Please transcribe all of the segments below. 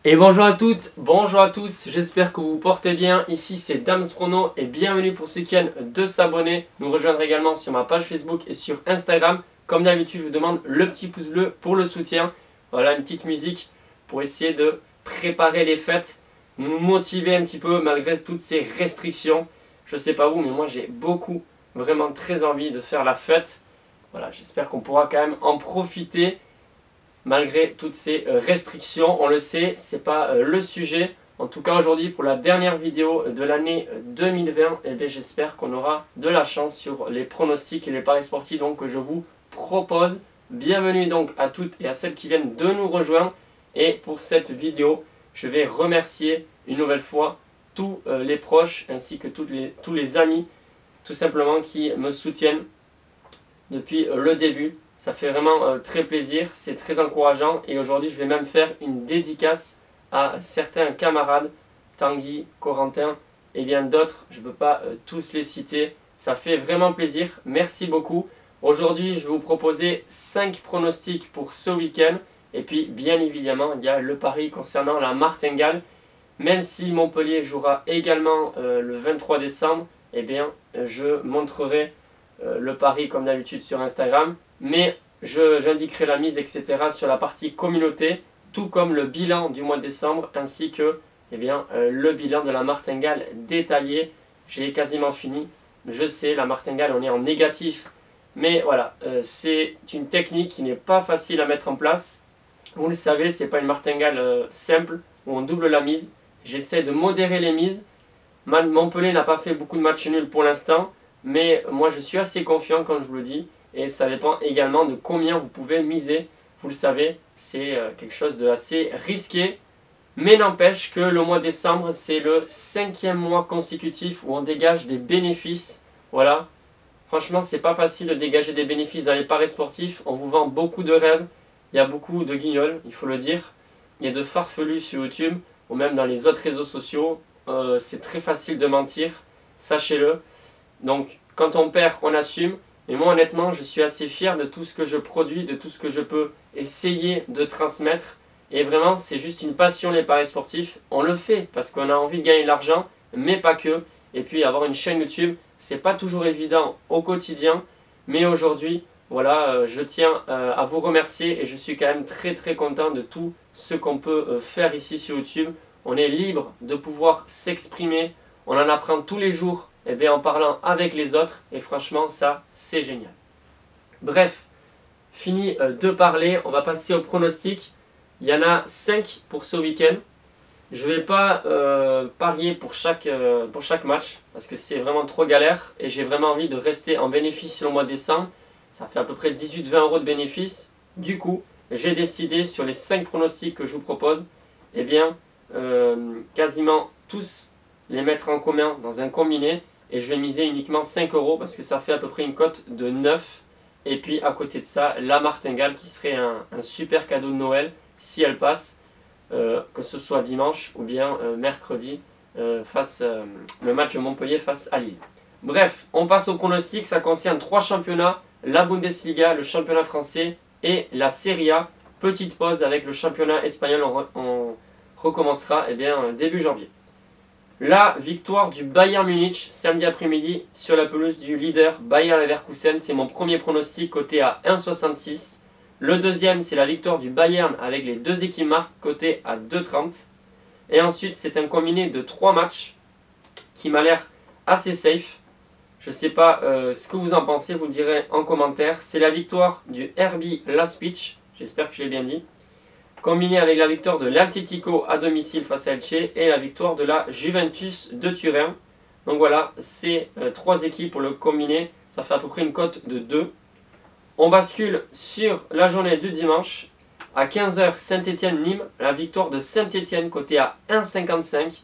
Et bonjour à toutes, bonjour à tous, j'espère que vous vous portez bien. Ici c'est Dams Prono et bienvenue pour ceux qui viennent de s'abonner, nous rejoindre également sur ma page Facebook et sur Instagram. Comme d'habitude, je vous demande le petit pouce bleu pour le soutien. Voilà, une petite musique pour essayer de préparer les fêtes, nous motiver un petit peu malgré toutes ces restrictions. Je sais pas vous, mais moi j'ai vraiment très envie de faire la fête. Voilà, j'espère qu'on pourra quand même en profiter. Malgré toutes ces restrictions, on le sait, c'est pas le sujet. En tout cas aujourd'hui pour la dernière vidéo de l'année 2020, j'espère qu'on aura de la chance sur les pronostics et les paris sportifs donc, que je vous propose. Bienvenue donc à toutes et à celles qui viennent de nous rejoindre. Et pour cette vidéo, je vais remercier une nouvelle fois tous les proches ainsi que tous les amis tout simplement qui me soutiennent depuis le début. Ça fait vraiment très plaisir, c'est très encourageant et aujourd'hui je vais même faire une dédicace à certains camarades, Tanguy, Corentin et bien d'autres, je ne peux pas tous les citer. Ça fait vraiment plaisir, merci beaucoup. Aujourd'hui je vais vous proposer 5 pronostics pour ce week-end et puis bien évidemment il y a le pari concernant la martingale. Même si Montpellier jouera également le 23 décembre, je montrerai le pari comme d'habitude sur Instagram. Mais j'indiquerai la mise, etc. sur la partie communauté, tout comme le bilan du mois de décembre, ainsi que le bilan de la martingale détaillé. J'ai quasiment fini. Je sais, la martingale, on est en négatif. Mais voilà, c'est une technique qui n'est pas facile à mettre en place. Vous le savez, ce n'est pas une martingale simple, où on double la mise. J'essaie de modérer les mises. Montpellier n'a pas fait beaucoup de matchs nuls pour l'instant. Mais moi, je suis assez confiant, comme je vous le dis. Et ça dépend également de combien vous pouvez miser. Vous le savez, c'est quelque chose de assez risqué. Mais n'empêche que le mois de décembre, c'est le 5e mois consécutif où on dégage des bénéfices. Voilà. Franchement, c'est pas facile de dégager des bénéfices dans les paris sportifs. On vous vend beaucoup de rêves. Il y a beaucoup de guignols, il faut le dire. Il y a de farfelus sur YouTube ou même dans les autres réseaux sociaux. C'est très facile de mentir. Sachez-le. Donc, quand on perd, on assume. Mais moi honnêtement je suis assez fier de tout ce que je produis, de tout ce que je peux essayer de transmettre. Et vraiment c'est juste une passion les paris sportifs. On le fait parce qu'on a envie de gagner de l'argent, mais pas que. Et puis avoir une chaîne YouTube, c'est pas toujours évident au quotidien. Mais aujourd'hui, voilà, je tiens à vous remercier et je suis quand même très content de tout ce qu'on peut faire ici sur YouTube. On est libre de pouvoir s'exprimer, on en apprend tous les jours. En parlant avec les autres, et franchement ça c'est génial. Bref, fini de parler, on va passer au pronostic. Il y en a 5 pour ce week-end. Je ne vais pas parier pour chaque match, parce que c'est vraiment trop galère, et j'ai vraiment envie de rester en bénéfice sur le mois de décembre. Ça fait à peu près 18-20 € de bénéfice. Du coup, j'ai décidé sur les 5 pronostics que je vous propose, quasiment tous les mettre en commun dans un combiné. Et je vais miser uniquement 5 € parce que ça fait à peu près une cote de 9. Et puis à côté de ça, la martingale qui serait un super cadeau de Noël si elle passe, que ce soit dimanche ou bien mercredi, le match de Montpellier face à Lille. Bref, on passe au pronostic, ça concerne 3 championnats, la Bundesliga, le championnat français et la Serie A. Petite pause avec le championnat espagnol, on recommencera début janvier. La victoire du Bayern Munich samedi après-midi sur la pelouse du leader Bayer Leverkusen, c'est mon premier pronostic coté à 1,66. Le deuxième c'est la victoire du Bayern avec les 2 équipes marques coté à 2,30. Et ensuite c'est un combiné de 3 matchs qui m'a l'air assez safe. Je ne sais pas ce que vous en pensez, vous le direz en commentaire. C'est la victoire du RB Leipzig, j'espère que je l'ai bien dit. Combiné avec la victoire de l'Atlético à domicile face à Elche et la victoire de la Juventus de Turin. Donc voilà, c'est 3 équipes pour le combiné, ça fait à peu près une cote de 2. On bascule sur la journée du dimanche. À 15 h, Saint-Étienne-Nîmes, la victoire de Saint-Étienne côté à 1,55.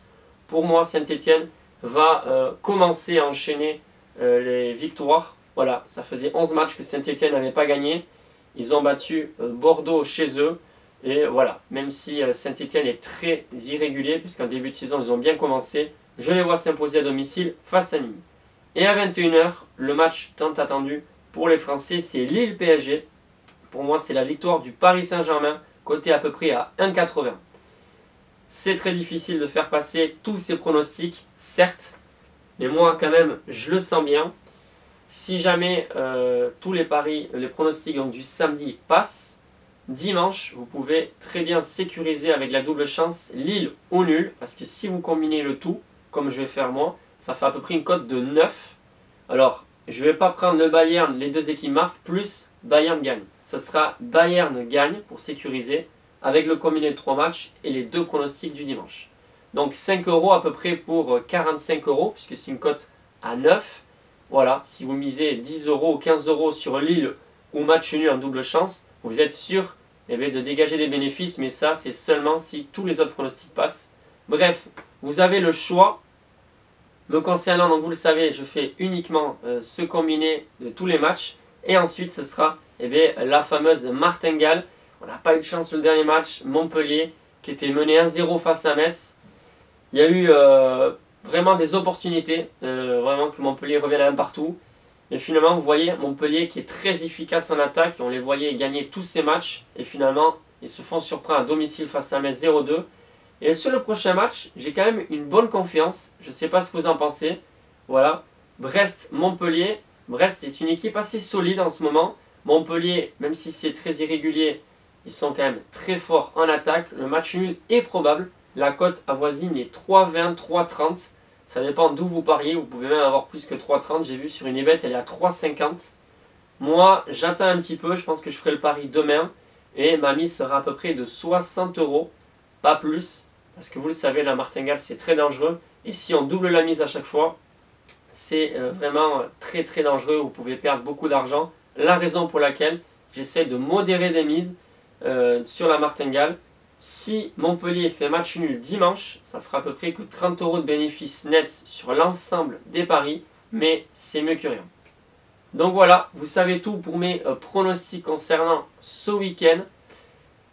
Pour moi, Saint-Étienne va commencer à enchaîner les victoires. Voilà, ça faisait 11 matchs que Saint-Étienne n'avait pas gagné. Ils ont battu Bordeaux chez eux. Et voilà, même si Saint-Étienne est très irrégulier, puisqu'en début de saison ils ont bien commencé, je les vois s'imposer à domicile face à Nîmes. Et à 21 h, le match tant attendu pour les Français, c'est Lille-PSG. Pour moi, c'est la victoire du Paris Saint-Germain, coté à peu près à 1,80. C'est très difficile de faire passer tous ces pronostics, certes, mais moi quand même je le sens bien. Si jamais tous les paris, les pronostics donc, du samedi passent, dimanche vous pouvez très bien sécuriser avec la double chance Lille ou nul, parce que si vous combinez le tout, comme je vais faire moi, ça fait à peu près une cote de 9. Alors je ne vais pas prendre le Bayern, les deux équipes marquent, plus Bayern gagne. Ce sera Bayern gagne pour sécuriser, avec le combiné de 3 matchs et les deux pronostics du dimanche. Donc 5 € à peu près pour 45 €, puisque c'est une cote à 9. Voilà, si vous misez 10 € ou 15 € sur Lille ou match nul en double chance, vous êtes sûr de dégager des bénéfices, mais ça c'est seulement si tous les autres pronostics passent. Bref, vous avez le choix. Me concernant, donc vous le savez, je fais uniquement ce combiné de tous les matchs. Et ensuite, ce sera la fameuse martingale. On n'a pas eu de chance sur le dernier match. Montpellier, qui était mené 1-0 face à Metz. Il y a eu vraiment des opportunités, vraiment que Montpellier revienne un partout. Mais finalement, vous voyez, Montpellier qui est très efficace en attaque. On les voyait gagner tous ces matchs. Et finalement, ils se font surprendre à domicile face à Metz 0-2. Et sur le prochain match, j'ai quand même une bonne confiance. Je ne sais pas ce que vous en pensez. Voilà. Brest-Montpellier. Brest est une équipe assez solide en ce moment. Montpellier, même si c'est très irrégulier, ils sont quand même très forts en attaque. Le match nul est probable. La cote avoisine les 3,20, 3,30. Ça dépend d'où vous pariez. Vous pouvez même avoir plus que 3,30. J'ai vu sur une ebet, elle est à 3,50. Moi, j'attends un petit peu. Je pense que je ferai le pari demain. Et ma mise sera à peu près de 60 €. Pas plus. Parce que vous le savez, la martingale, c'est très dangereux. Et si on double la mise à chaque fois, c'est vraiment très très dangereux. Vous pouvez perdre beaucoup d'argent. La raison pour laquelle j'essaie de modérer des mises sur la martingale. Si Montpellier fait match nul dimanche, ça fera à peu près que 30 € de bénéfices nets sur l'ensemble des paris. Mais c'est mieux que rien. Donc voilà, vous savez tout pour mes pronostics concernant ce week-end.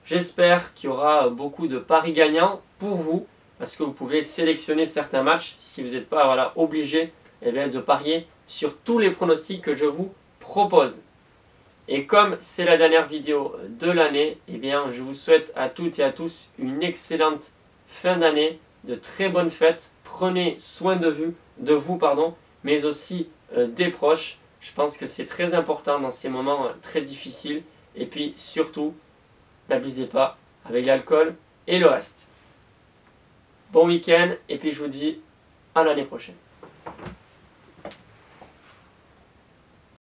J'espère qu'il y aura beaucoup de paris gagnants pour vous, parce que vous pouvez sélectionner certains matchs si vous n'êtes pas obligé de parier sur tous les pronostics que je vous propose. Et comme c'est la dernière vidéo de l'année, je vous souhaite à toutes et à tous une excellente fin d'année, de très bonnes fêtes. Prenez soin de vous, mais aussi des proches. Je pense que c'est très important dans ces moments très difficiles. Et puis surtout, n'abusez pas avec l'alcool et le reste. Bon week-end et puis je vous dis à l'année prochaine.